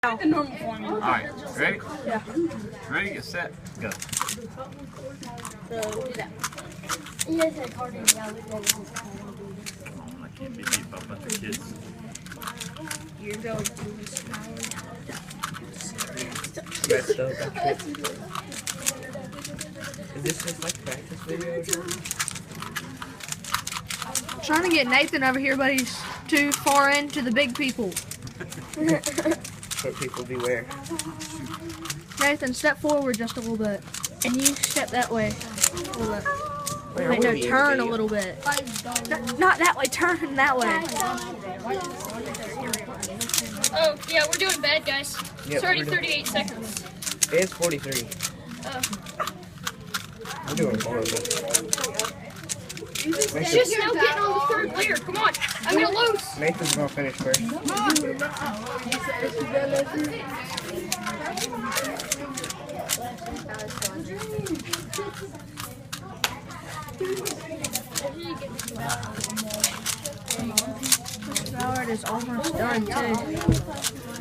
Like the normal formula. Alright, ready? Yeah. Ready, get set, go. So do that. You guys had card in the alley. I can't be beat by a bunch of kids. You're going to Is this just like practice video? Trying to get Nathan over here, but he's too far into the big people. Short people beware. Nathan, step forward just a little bit. And you step that way. A little bit. Wait, Wait, no, turn a little bit. Not that way, turn that way. Oh, yeah, we're doing bad, guys. Yep, It's already we're doing- 38 seconds. It's 43. Oh. We're doing horrible. It's just now getting on the third layer. Come on. I'm going to lose. Nathan's gonna finish first. Ballard is almost done, too.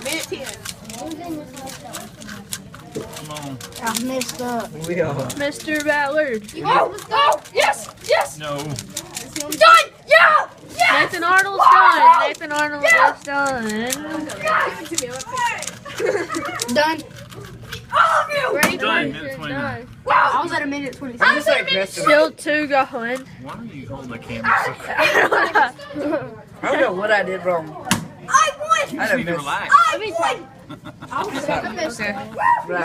minute 10. Come on. I messed up. We all. Mr. Ballard. Oh, oh, yes, yes. No. Done. Yeah. Yes. Nathan Arnold's done. Nathan Arnold is done. Done. All of you. Ready? Done, minute 29. Done. Wow, I was at a minute 20 I seconds. just like messed it up. Still two going. Why are you holding the camera so quick? I don't know what I did wrong. I won. I You need to don't relax. I won. know.